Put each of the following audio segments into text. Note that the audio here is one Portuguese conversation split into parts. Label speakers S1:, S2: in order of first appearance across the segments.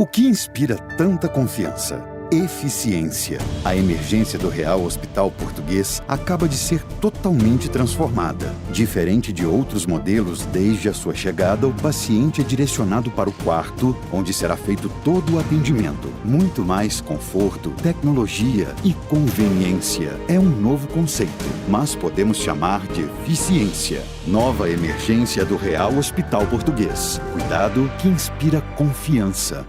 S1: O que inspira tanta confiança? Eficiência. A emergência do Real Hospital Português acaba de ser totalmente transformada. Diferente de outros modelos, desde a sua chegada, o paciente é direcionado para o quarto, onde será feito todo o atendimento. Muito mais conforto, tecnologia e conveniência. É um novo conceito, mas podemos chamar de eficiência. Nova emergência do Real Hospital Português. Cuidado que inspira confiança.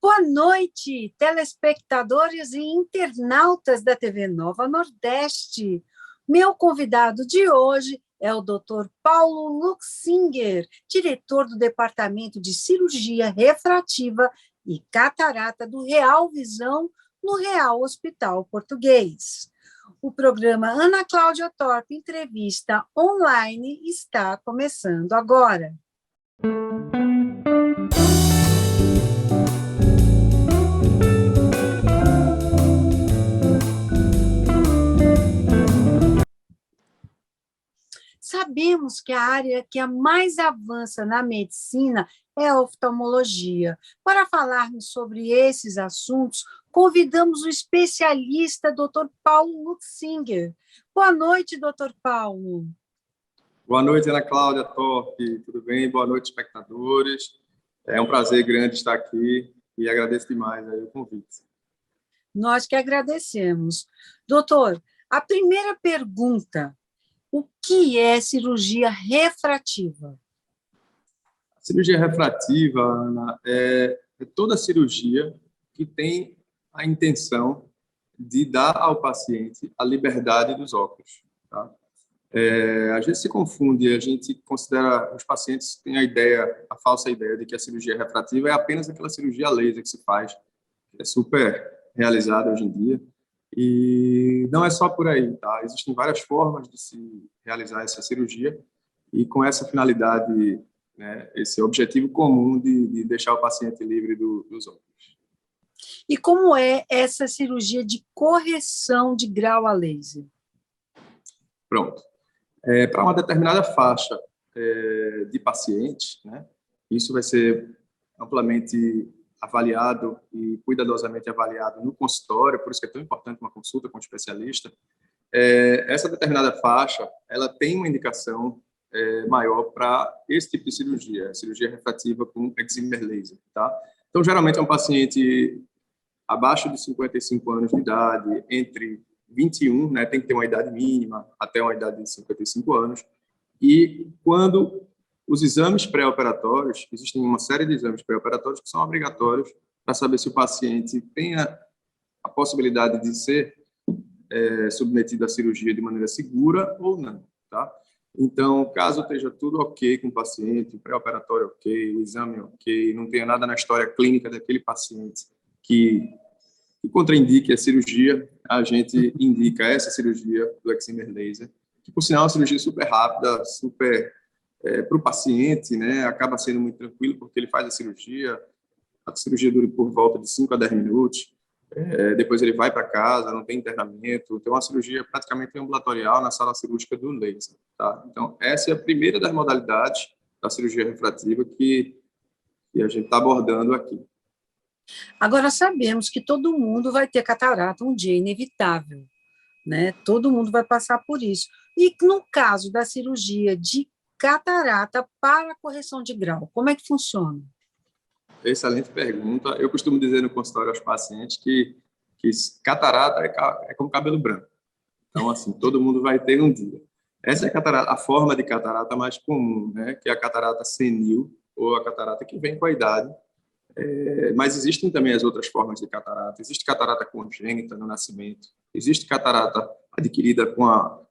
S2: Boa noite, telespectadores e internautas da TV Nova Nordeste. Meu convidado de hoje é o Dr. Paulo Luxinger, diretor do Departamento de Cirurgia Refrativa e Catarata do Real Visão, no Real Hospital Português. O programa Ana Cláudia Torpe Entrevista Online está começando agora. Sabemos que a área que mais avança na medicina é a oftalmologia. Para falarmos sobre esses assuntos, convidamos o especialista Dr. Paulo Luxinger. Boa noite, Dr. Paulo.
S3: Boa noite, Ana Cláudia Torpe. Tudo bem? Boa noite, espectadores. É um prazer grande estar aqui e agradeço demais aí o convite.
S2: Nós que agradecemos. Doutor, a primeira pergunta: o que é cirurgia refrativa?
S3: A cirurgia refrativa, Ana, é toda cirurgia que tem a intenção de dar ao paciente a liberdade dos óculos. Tá? Às vezes se confunde, a gente considera, os pacientes têm a falsa ideia de que a cirurgia refrativa é apenas aquela cirurgia laser que se faz, que é super realizada hoje em dia. E não é só por aí, tá? Existem várias formas de se realizar essa cirurgia e com essa finalidade, né, esse objetivo comum de deixar o paciente livre dos óculos.
S2: E como é essa cirurgia de correção de grau a laser?
S3: Pronto. Para uma determinada faixa de pacientes, né, isso vai ser amplamente avaliado e cuidadosamente avaliado no consultório, por isso que é tão importante uma consulta com um especialista. Essa determinada faixa, ela tem uma indicação maior para esse tipo de cirurgia, cirurgia refrativa com excimer laser, tá? Então, geralmente é um paciente abaixo de 55 anos de idade, entre 21, né, tem que ter uma idade mínima, até uma idade de 55 anos, e quando os exames pré-operatórios, existem uma série de exames pré-operatórios que são obrigatórios para saber se o paciente tem a possibilidade de ser submetido à cirurgia de maneira segura ou não, tá? Então, caso esteja tudo ok com o paciente, o pré-operatório ok, o exame ok, não tenha nada na história clínica daquele paciente que contraindique a cirurgia, a gente indica essa cirurgia do excimer laser, que, por sinal, é uma cirurgia super rápida, super para o paciente, né, acaba sendo muito tranquilo, porque ele faz a cirurgia dura por volta de 5 a 10 minutos, depois ele vai para casa, não tem internamento, então uma cirurgia praticamente ambulatorial na sala cirúrgica do laser. Tá? Então, essa é a primeira das modalidades da cirurgia refrativa que a gente está abordando aqui.
S2: Agora, sabemos que todo mundo vai ter catarata um dia, inevitável, né? Todo mundo vai passar por isso. E no caso da cirurgia de catarata para correção de grau, como é que funciona?
S3: Excelente pergunta. Eu costumo dizer no consultório aos pacientes que catarata é como cabelo branco. Então, assim, todo mundo vai ter um dia. Essa é a forma de catarata mais comum, né? Que é a catarata senil, ou a catarata que vem com a idade. Mas existem também as outras formas de catarata. Existe catarata congênita no nascimento. Existe catarata adquirida com a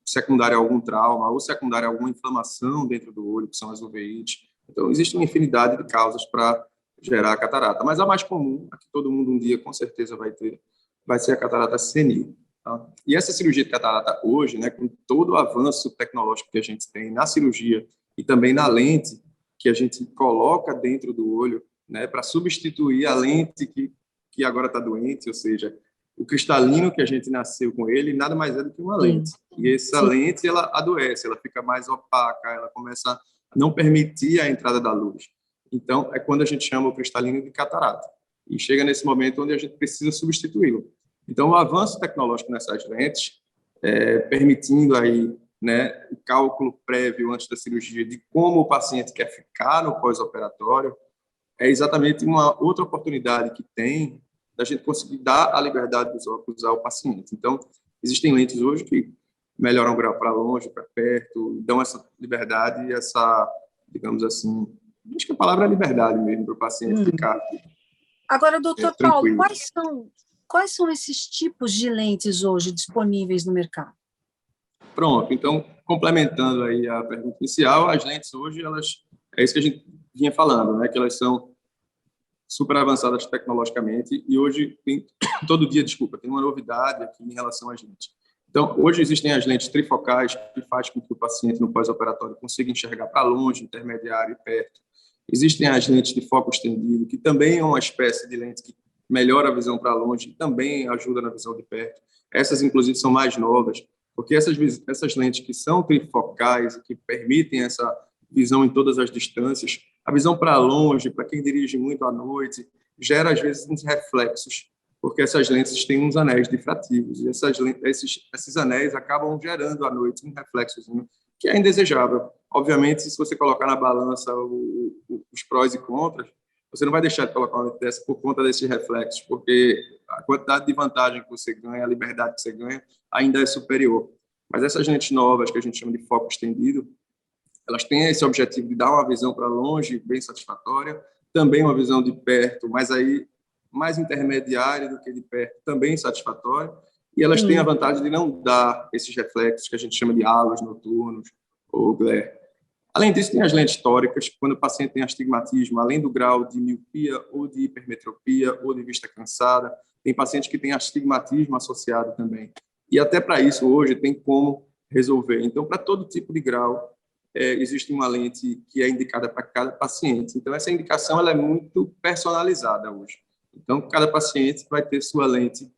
S3: secundária a algum trauma ou secundária a alguma inflamação dentro do olho, que são as uveites. Então, existe uma infinidade de causas para gerar a catarata, mas a mais comum, a que todo mundo um dia com certeza vai ter, vai ser a catarata senil. Tá? E essa cirurgia de catarata hoje, né, com todo o avanço tecnológico que a gente tem na cirurgia e também na lente que a gente coloca dentro do olho, né, para substituir a lente que agora está doente, ou seja, o cristalino que a gente nasceu com ele nada mais é do que uma lente. E essa lente, ela adoece, ela fica mais opaca, ela começa a não permitir a entrada da luz. Então, é quando a gente chama o cristalino de catarata. E chega nesse momento onde a gente precisa substituí-lo. Então, o avanço tecnológico nessas lentes, permitindo aí, né, o cálculo prévio antes da cirurgia de como o paciente quer ficar no pós-operatório, é exatamente uma outra oportunidade que tem da gente conseguir dar a liberdade dos óculos ao paciente. Então, existem lentes hoje que melhoram o grau para longe, para perto, dão essa liberdade e essa, digamos assim, acho que a palavra é liberdade mesmo para o paciente ficar.
S2: Agora, doutor Paulo,
S3: tranquilo.
S2: quais são esses tipos de lentes hoje disponíveis no mercado?
S3: Pronto, então, complementando aí a pergunta inicial, as lentes hoje, é isso que a gente vinha falando, né, que elas são super avançadas tecnologicamente e hoje todo dia, tem uma novidade aqui em relação às lentes. Então, hoje existem as lentes trifocais que faz com que o paciente no pós-operatório consiga enxergar para longe, intermediário e perto. Existem as lentes de foco estendido, que também é uma espécie de lente que melhora a visão para longe e também ajuda na visão de perto. Essas, inclusive, são mais novas, porque essas lentes que são trifocais, que permitem essa visão em todas as distâncias, a visão para longe, para quem dirige muito à noite, gera, às vezes, uns reflexos, porque essas lentes têm uns anéis difrativos, e esses anéis acabam gerando à noite um reflexozinho que é indesejável. Obviamente, se você colocar na balança os prós e contras, você não vai deixar de colocar uma lente dessa por conta desses reflexos, porque a quantidade de vantagem que você ganha, a liberdade que você ganha, ainda é superior. Mas essas lentes novas, que a gente chama de foco estendido, elas têm esse objetivo de dar uma visão para longe bem satisfatória, também uma visão de perto, mas aí mais intermediária do que de perto, também satisfatória, e elas têm a vantagem de não dar esses reflexos que a gente chama de halos noturnos ou glare. Além disso, tem as lentes tóricas, quando o paciente tem astigmatismo, além do grau de miopia ou de hipermetropia ou de vista cansada, tem pacientes que têm astigmatismo associado também. E até para isso, hoje, tem como resolver. Então, para todo tipo de grau, existe uma lente que é indicada para cada paciente. Então, essa indicação ela é muito personalizada hoje. Então, cada paciente vai ter sua lente,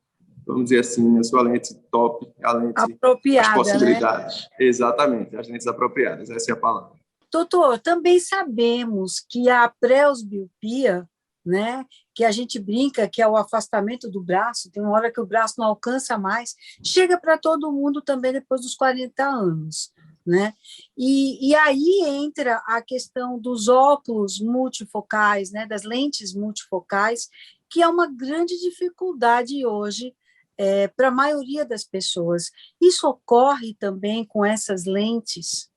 S3: vamos dizer assim, a sua lente top, a lente
S2: apropriada,
S3: as possibilidades.
S2: Né?
S3: Exatamente, as lentes apropriadas, essa é a palavra.
S2: Doutor, também sabemos que a presbiopia, né, que a gente brinca que é o afastamento do braço, tem uma hora que o braço não alcança mais, chega para todo mundo também depois dos 40 anos. Né? E aí entra a questão dos óculos multifocais, né, das lentes multifocais, que é uma grande dificuldade hoje para a maioria das pessoas. Isso ocorre também com essas lentes?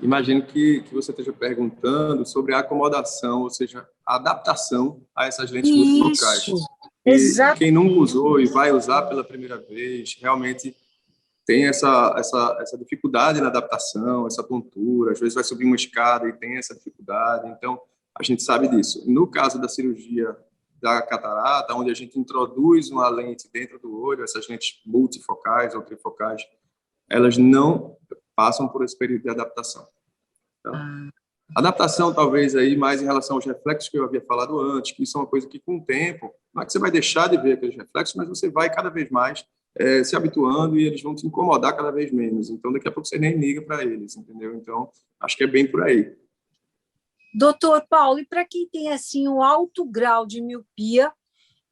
S3: Imagino que você esteja perguntando sobre a acomodação, ou seja, a adaptação a essas lentes multifocais.
S2: Exato.
S3: Quem nunca usou e vai usar pela primeira vez, realmente tem essa dificuldade na adaptação, essa tontura, às vezes vai subir uma escada e tem essa dificuldade, então a gente sabe disso. No caso da cirurgia da catarata, onde a gente introduz uma lente dentro do olho, essas lentes multifocais ou trifocais, elas não passam por esse período de adaptação. Então, adaptação talvez aí mais em relação aos reflexos que eu havia falado antes, que isso é uma coisa que com o tempo, não é que você vai deixar de ver aqueles reflexos, mas você vai cada vez mais se habituando e eles vão te incomodar cada vez menos. Então, daqui a pouco você nem liga para eles, entendeu? Então, acho que é bem por aí.
S2: Doutor Paulo, e para quem tem assim um alto grau de miopia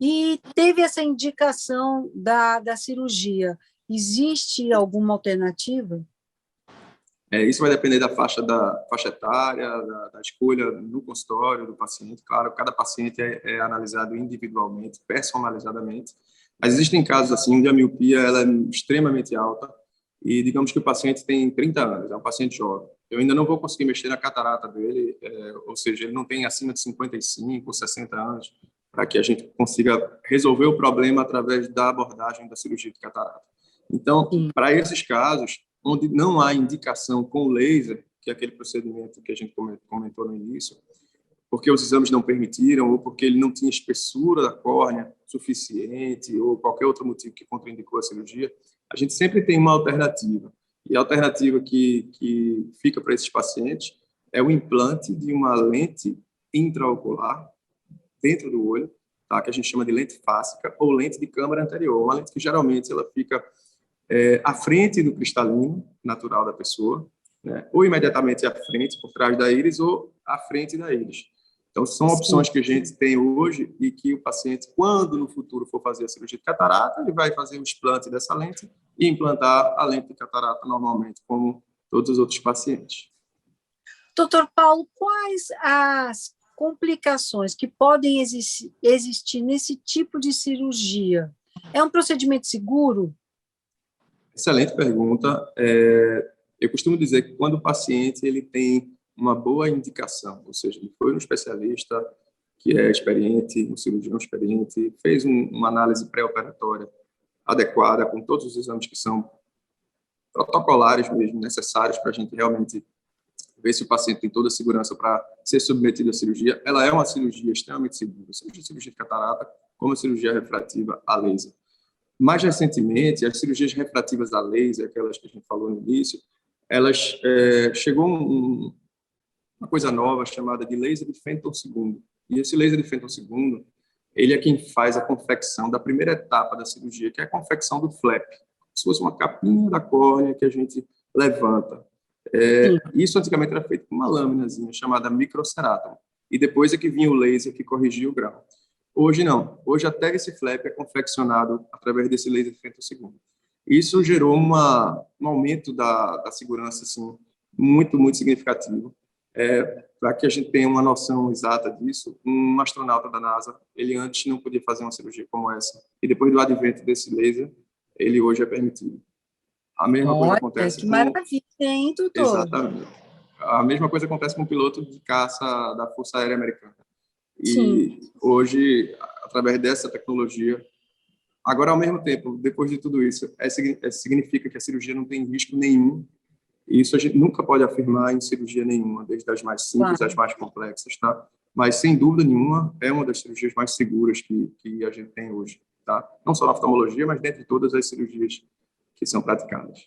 S2: e teve essa indicação da cirurgia, existe alguma alternativa?
S3: Isso vai depender da faixa etária, da escolha no consultório do paciente. Claro, cada paciente é analisado individualmente, personalizadamente. Mas existem casos assim onde a miopia ela é extremamente alta e digamos que o paciente tem 30 anos, é um paciente jovem. Eu ainda não vou conseguir mexer na catarata dele, ou seja, ele não tem acima de 55 ou 60 anos para que a gente consiga resolver o problema através da abordagem da cirurgia de catarata. Então, para esses casos, onde não há indicação com laser, que é aquele procedimento que a gente comentou no início, porque os exames não permitiram, ou porque ele não tinha espessura da córnea suficiente, ou qualquer outro motivo que contraindicou a cirurgia, a gente sempre tem uma alternativa. E a alternativa que fica para esses pacientes é o implante de uma lente intraocular dentro do olho, tá? Que a gente chama de lente fásica ou lente de câmara anterior, uma lente que geralmente ela fica à frente do cristalino natural da pessoa, né? Ou imediatamente à frente, por trás da íris, ou à frente da íris. Então, são opções que a gente tem hoje e que o paciente, quando no futuro for fazer a cirurgia de catarata, ele vai fazer o explante dessa lente e implantar a lente de catarata normalmente, como todos os outros pacientes.
S2: Doutor Paulo, quais as complicações que podem existir nesse tipo de cirurgia? É um procedimento seguro?
S3: Excelente pergunta. Eu costumo dizer que quando o paciente ele tem uma boa indicação, ou seja, ele foi um especialista que é experiente, um cirurgião experiente, fez uma análise pré-operatória adequada, com todos os exames que são protocolares mesmo, necessários para a gente realmente ver se o paciente tem toda a segurança para ser submetido à cirurgia. Ela é uma cirurgia extremamente segura, seja a cirurgia de catarata, como a cirurgia refrativa a laser. Mais recentemente, as cirurgias refrativas a laser, aquelas que a gente falou no início, elas chegou uma coisa nova chamada de laser de Fenton II. E esse laser de Fenton II, ele é quem faz a confecção da primeira etapa da cirurgia, que é a confecção do flap. Se fosse uma capinha da córnea que a gente levanta. Isso antigamente era feito com uma lâminazinha chamada microceratum. E depois é que vinha o laser que corrigia o grau. Hoje não. Hoje até esse flap é confeccionado através desse laser de Fenton II. Isso gerou um aumento da segurança assim, muito, muito significativo. Para que a gente tenha uma noção exata disso, um astronauta da NASA, ele antes não podia fazer uma cirurgia como essa. E depois do advento desse laser, ele hoje é permitido. A mesma coisa acontece
S2: que maravilha, hein, doutor?
S3: Exatamente. A mesma coisa acontece com o piloto de caça da Força Aérea Americana. E
S2: Sim.
S3: hoje, através dessa tecnologia, agora, ao mesmo tempo, depois de tudo isso, significa que a cirurgia não tem risco nenhum. E isso a gente nunca pode afirmar em cirurgia nenhuma, desde as mais simples às mais complexas, tá? Mas, sem dúvida nenhuma, é uma das cirurgias mais seguras que a gente tem hoje, tá? Não só na oftalmologia, mas dentre todas as cirurgias que são praticadas.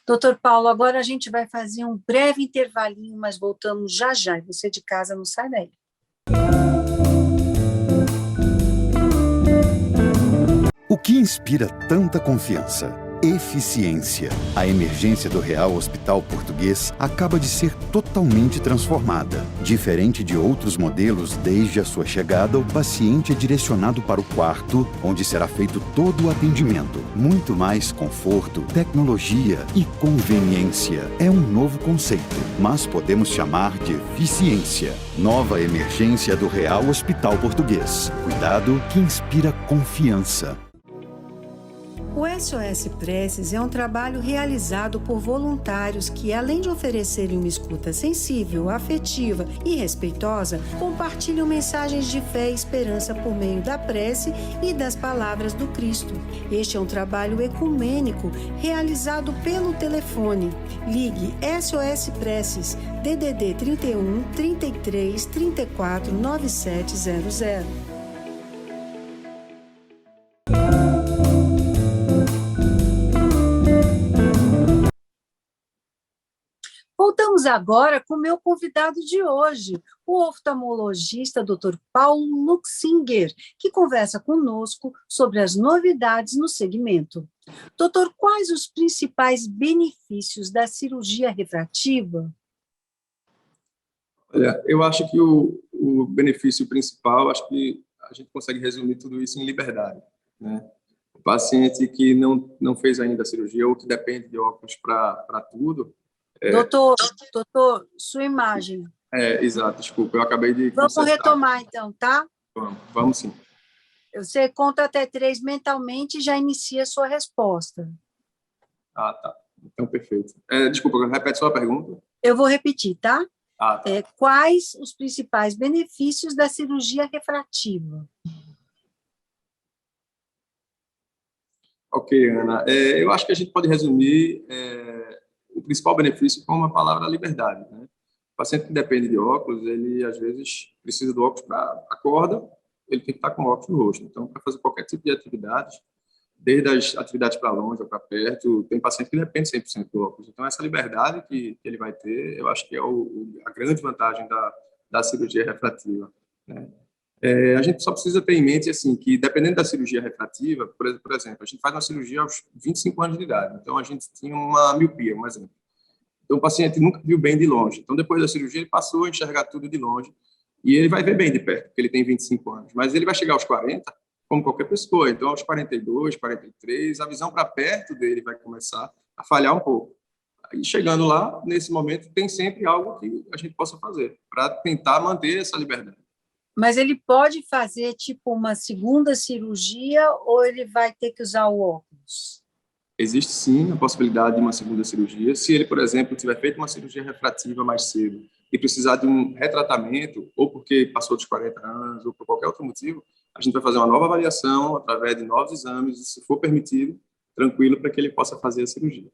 S2: Doutor Paulo, agora a gente vai fazer um breve intervalinho, mas voltamos já já. Você de casa não sai daí.
S1: O que inspira tanta confiança? Eficiência. A emergência do Real Hospital Português acaba de ser totalmente transformada. Diferente de outros modelos, desde a sua chegada, o paciente é direcionado para o quarto, onde será feito todo o atendimento. Muito mais conforto, tecnologia e conveniência. É um novo conceito, mas podemos chamar de eficiência. Nova emergência do Real Hospital Português. Cuidado que inspira confiança.
S2: O SOS Preces é um trabalho realizado por voluntários que, além de oferecerem uma escuta sensível, afetiva e respeitosa, compartilham mensagens de fé e esperança por meio da prece e das palavras do Cristo. Este é um trabalho ecumênico realizado pelo telefone. Ligue SOS Preces, DDD 31 33 34 9700. Voltamos agora com o meu convidado de hoje, o oftalmologista Dr. Paulo Luxinger, que conversa conosco sobre as novidades no segmento. Doutor, quais os principais benefícios da cirurgia refrativa?
S3: Olha, eu acho que o benefício principal, acho que a gente consegue resumir tudo isso em liberdade, né? O paciente que não fez ainda a cirurgia ou que depende de óculos para tudo.
S2: Doutor, sua imagem.
S3: Exato, desculpa, eu acabei de
S2: Vamos retomar então, tá?
S3: Vamos sim.
S2: Você conta até 3 mentalmente e já inicia a sua resposta.
S3: Ah, tá. Então, perfeito. Desculpa, repete só a pergunta.
S2: Eu vou repetir, tá?
S3: Ah, tá.
S2: Quais os principais benefícios da cirurgia refrativa?
S3: Ok, Ana. Eu acho que a gente pode resumir o principal benefício com uma palavra: liberdade, né? O paciente que depende de óculos, ele às vezes precisa do óculos para acorda, ele tem que estar com o óculos no rosto. Então, para fazer qualquer tipo de atividade, desde as atividades para longe ou para perto, tem paciente que depende 100% do óculos. Então, essa liberdade que ele vai ter, eu acho que é a grande vantagem da cirurgia refrativa, né? A gente só precisa ter em mente assim, que, dependendo da cirurgia refrativa, por exemplo, a gente faz uma cirurgia aos 25 anos de idade. Então, a gente tinha uma miopia, um exemplo. Então, o paciente nunca viu bem de longe. Então, depois da cirurgia, ele passou a enxergar tudo de longe. E ele vai ver bem de perto, porque ele tem 25 anos. Mas ele vai chegar aos 40, como qualquer pessoa. Então, aos 42, 43, a visão para perto dele vai começar a falhar um pouco. E chegando lá, nesse momento, tem sempre algo que a gente possa fazer para tentar manter essa liberdade.
S2: Mas ele pode fazer, tipo, uma segunda cirurgia ou ele vai ter que usar o óculos?
S3: Existe, sim, a possibilidade de uma segunda cirurgia. Se ele, por exemplo, tiver feito uma cirurgia refrativa mais cedo e precisar de um retratamento, ou porque passou dos 40 anos, ou por qualquer outro motivo, a gente vai fazer uma nova avaliação através de novos exames, e, se for permitido, tranquilo, para que ele possa fazer a cirurgia.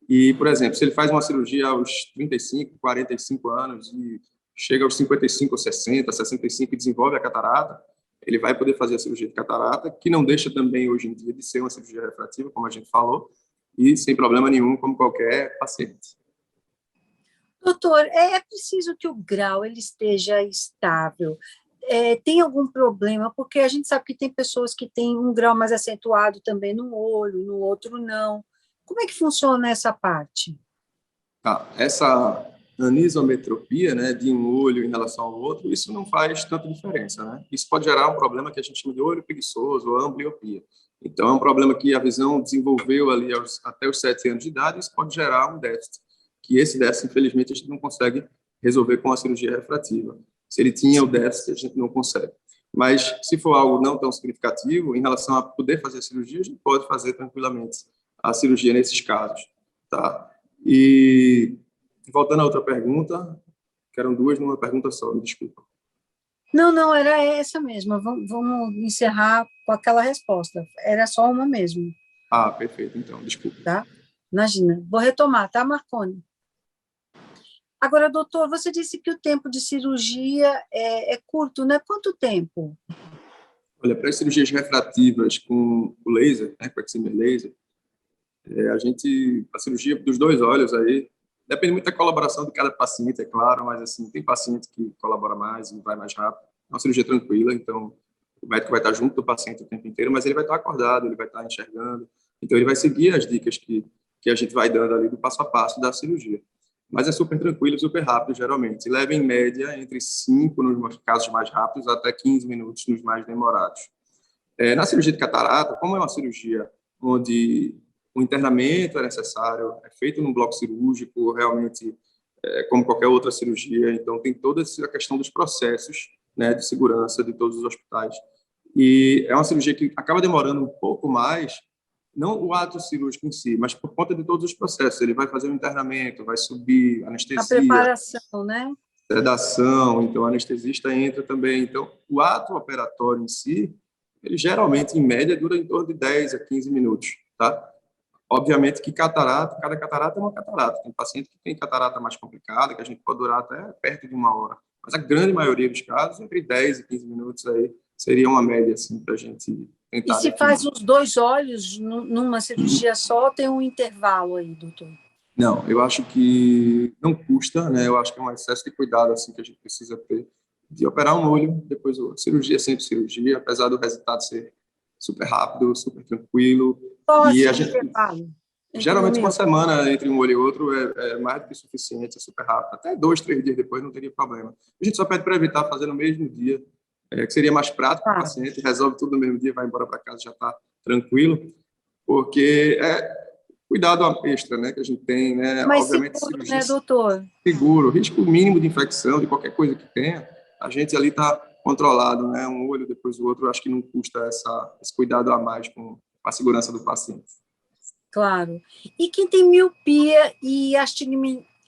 S3: E, por exemplo, se ele faz uma cirurgia aos 35, 45 anos e chega aos 55, 60, 65 e desenvolve a catarata, ele vai poder fazer a cirurgia de catarata, que não deixa também, hoje em dia, de ser uma cirurgia refrativa, como a gente falou, e sem problema nenhum, como qualquer paciente.
S2: Doutor, é preciso que o grau ele esteja estável. Tem algum problema? Porque a gente sabe que tem pessoas que têm um grau mais acentuado também no olho, no outro não. Como é que funciona essa parte?
S3: Essa anisometropia, né, de um olho em relação ao outro, isso não faz tanta diferença, né? Isso pode gerar um problema que a gente chama de olho preguiçoso ou ambliopia. Então, é um problema que a visão desenvolveu ali até os 7 anos de idade, e isso pode gerar um déficit, que esse déficit, infelizmente, a gente não consegue resolver com a cirurgia refrativa. Se ele tinha o déficit, a gente não consegue. Mas, se for algo não tão significativo, em relação a poder fazer a cirurgia, a gente pode fazer tranquilamente a cirurgia nesses casos, tá? E, voltando à outra pergunta, que eram duas numa pergunta só, me desculpa.
S2: Não, era essa mesmo. Vamos encerrar com aquela resposta. Era só uma mesmo.
S3: Perfeito, então, desculpa.
S2: Tá? Imagina. Vou retomar, tá, Marconi? Agora, doutor, você disse que o tempo de cirurgia é curto, né? Quanto tempo?
S3: Olha, para as cirurgias refrativas com o laser, né, com a Excimer Laser, a cirurgia dos dois olhos aí, depende muito da colaboração de cada paciente, é claro, mas assim, tem paciente que colabora mais e vai mais rápido. É uma cirurgia tranquila, então o médico vai estar junto do paciente o tempo inteiro, mas ele vai estar acordado, ele vai estar enxergando, então ele vai seguir as dicas que a gente vai dando ali do passo a passo da cirurgia. Mas é super tranquilo, super rápido, geralmente. E leva, em média, entre 5 nos casos mais rápidos, até 15 minutos nos mais demorados. Na cirurgia de catarata, como é uma cirurgia onde o internamento é necessário, é feito num bloco cirúrgico, realmente, como qualquer outra cirurgia, então tem toda essa questão dos processos, né, de segurança de todos os hospitais. E é uma cirurgia que acaba demorando um pouco mais, não o ato cirúrgico em si, mas por conta de todos os processos. Ele vai fazer o internamento, vai subir anestesia,
S2: a preparação, né?
S3: Sedação, então o anestesista entra também. Então, o ato operatório em si, ele geralmente, em média, dura em torno de 10 a 15 minutos, tá? Obviamente que cada catarata é uma catarata. Tem paciente que tem catarata mais complicada, que a gente pode durar até perto de 1 hora. Mas a grande maioria dos casos, entre 10 e 15 minutos aí, seria uma média, assim, para a gente tentar.
S2: E se faz os dois olhos numa cirurgia só, tem um intervalo aí, doutor?
S3: Não, eu acho que não custa, né? Eu acho que é um excesso de cuidado, assim, que a gente precisa ter, de operar um olho, depois o outro. Cirurgia é sempre cirurgia, apesar do resultado ser super rápido, super tranquilo.
S2: E a gente,
S3: geralmente, uma semana entre um olho e outro é mais do que suficiente, é super rápido. Até 2, 3 dias depois não teria problema. A gente só pede para evitar fazer no mesmo dia, que seria mais prático para o paciente, resolve tudo no mesmo dia, vai embora para casa, já está tranquilo, porque cuidado extra, né, que a gente tem, né?
S2: Mas
S3: obviamente,
S2: seguro, né, doutor?
S3: Seguro, risco mínimo de infecção, de qualquer coisa que tenha, a gente ali está controlado, né? Um olho depois do outro, eu acho que não custa esse cuidado a mais com a segurança do paciente.
S2: Claro. E quem tem miopia e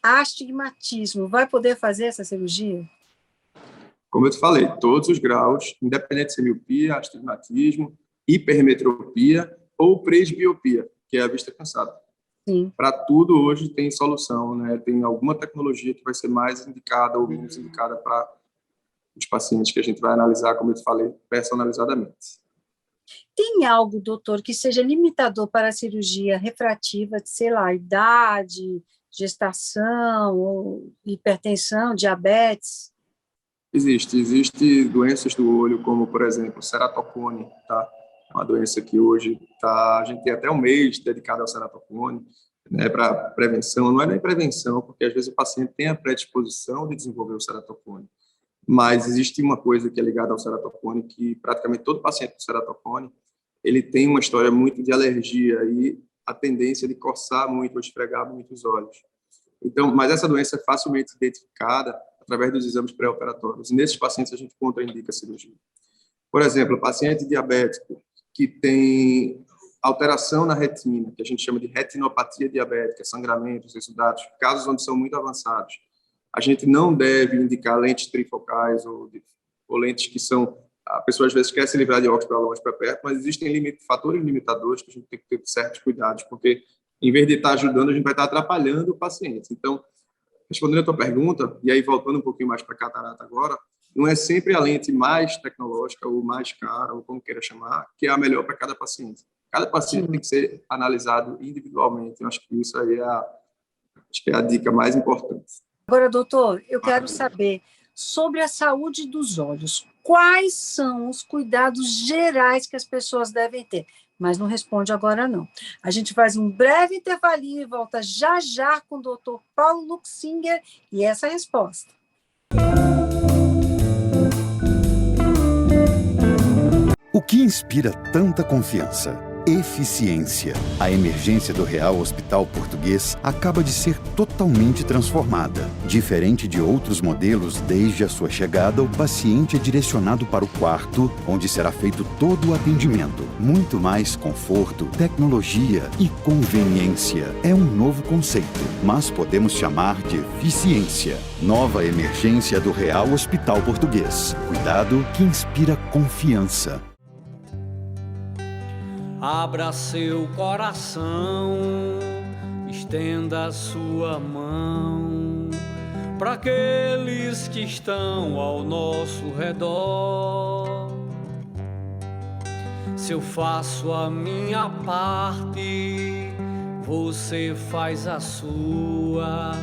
S2: astigmatismo, vai poder fazer essa cirurgia?
S3: Como eu te falei, todos os graus, independente de ser miopia, astigmatismo, hipermetropia ou presbiopia, que é a vista cansada. Para tudo hoje tem solução, né? Tem alguma tecnologia que vai ser mais indicada ou menos indicada para os pacientes que a gente vai analisar, como eu te falei, personalizadamente.
S2: Tem algo, doutor, que seja limitador para a cirurgia refrativa, de, sei lá, idade, gestação, ou hipertensão, diabetes?
S3: Existe doenças do olho, como, por exemplo, ceratocone, tá? Uma doença que hoje a gente tem até um mês dedicado ao ceratocone, né, para prevenção. Não é nem prevenção, porque às vezes o paciente tem a predisposição de desenvolver o ceratocone. Mas existe uma coisa que é ligada ao ceratocone, que praticamente todo paciente com ceratocone, ele tem uma história muito de alergia e a tendência de coçar muito ou esfregar muito os olhos. Então, mas essa doença é facilmente identificada através dos exames pré-operatórios. E nesses pacientes a gente contraindica a cirurgia. Por exemplo, paciente diabético que tem alteração na retina, que a gente chama de retinopatia diabética, sangramentos, exudatos, casos onde são muito avançados. A gente não deve indicar lentes trifocais ou lentes que são... A pessoa às vezes quer se livrar de óculos para longe, para perto, mas existem fatores limitadores que a gente tem que ter certos cuidados, porque em vez de estar ajudando, a gente vai estar atrapalhando o paciente. Então, respondendo a tua pergunta, e aí voltando um pouquinho mais para a catarata agora, não é sempre a lente mais tecnológica ou mais cara, ou como queira chamar, que é a melhor para cada paciente. Cada paciente tem que ser analisado individualmente. Eu acho que isso aí é a dica mais importante.
S2: Agora, doutor, eu quero saber sobre a saúde dos olhos. Quais são os cuidados gerais que as pessoas devem ter? Mas não responde agora, não. A gente faz um breve intervalinho e volta já já com o doutor Paulo Luxinger e essa resposta.
S1: O que inspira tanta confiança? Eficiência. A emergência do Real Hospital Português acaba de ser totalmente transformada. Diferente de outros modelos, desde a sua chegada, o paciente é direcionado para o quarto, onde será feito todo o atendimento. Muito mais conforto, tecnologia e conveniência. É um novo conceito, mas podemos chamar de eficiência. Nova emergência do Real Hospital Português. Cuidado que inspira confiança.
S4: Abra seu coração, estenda sua mão para aqueles que estão ao nosso redor. Se eu faço a minha parte, você faz a sua,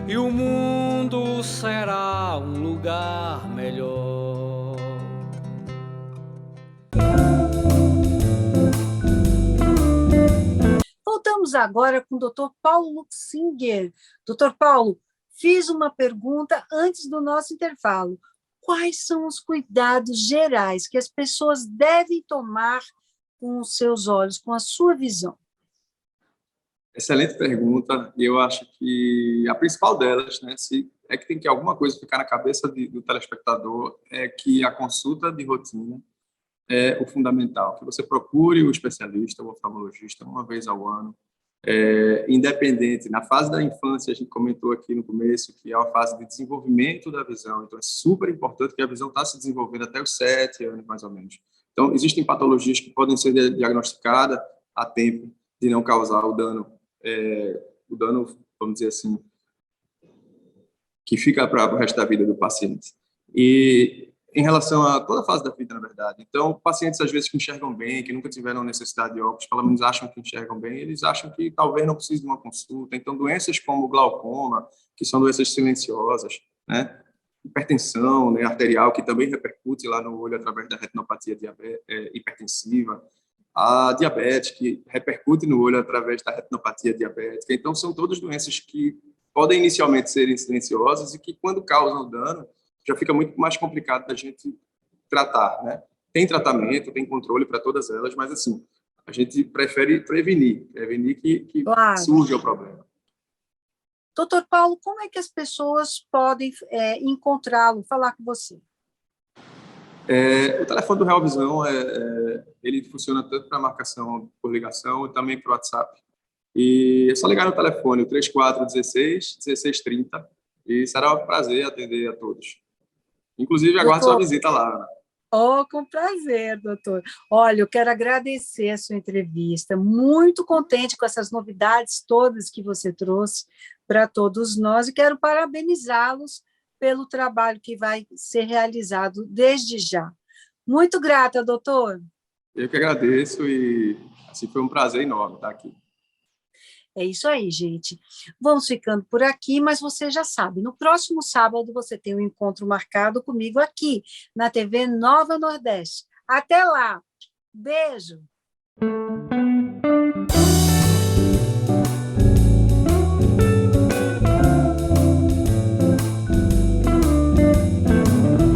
S4: e o mundo será um lugar melhor.
S2: Voltamos agora com o doutor Paulo Luxinger. Doutor Paulo, fiz uma pergunta antes do nosso intervalo. Quais são os cuidados gerais que as pessoas devem tomar com os seus olhos, com a sua visão?
S3: Excelente pergunta. E eu acho que a principal delas, né, é que tem que alguma coisa ficar na cabeça do telespectador, é que a consulta de rotina é o fundamental, que você procure o especialista, o oftalmologista, uma vez ao ano, independente. Na fase da infância, a gente comentou aqui no começo que é uma fase de desenvolvimento da visão, então é super importante que a visão está se desenvolvendo até os 7 anos, mais ou menos. Então, existem patologias que podem ser diagnosticadas a tempo de não causar o dano, vamos dizer assim, que fica para o resto da vida do paciente. E em relação a toda a fase da vida, na verdade. Então, pacientes, às vezes, que enxergam bem, que nunca tiveram necessidade de óculos, pelo menos acham que enxergam bem, eles acham que talvez não precise de uma consulta. Então, doenças como glaucoma, que são doenças silenciosas, né? Hipertensão, né, arterial, que também repercute lá no olho através da retinopatia hipertensiva, a diabetes, que repercute no olho através da retinopatia diabética. Então, são todas doenças que podem inicialmente serem silenciosas e que, quando causam dano, já fica muito mais complicado da gente tratar, né? Tem tratamento, tem controle para todas elas, mas, assim, a gente prefere prevenir que
S2: Claro.
S3: surja o problema.
S2: Doutor Paulo, como é que as pessoas podem encontrá-lo, falar com você?
S3: O telefone do Real Visão, ele funciona tanto para marcação por ligação e também para o WhatsApp. E é só ligar no telefone, o 3416-1630, e será um prazer atender a todos. Inclusive, aguardo sua visita lá, Ana.
S2: Oh, com prazer, doutor. Olha, eu quero agradecer a sua entrevista, muito contente com essas novidades todas que você trouxe para todos nós e quero parabenizá-los pelo trabalho que vai ser realizado desde já. Muito grata, doutor.
S3: Eu que agradeço e assim, foi um prazer enorme estar aqui.
S2: É isso aí, gente. Vamos ficando por aqui, mas você já sabe, no próximo sábado você tem um encontro marcado comigo aqui, na TV Nova Nordeste. Até lá! Beijo!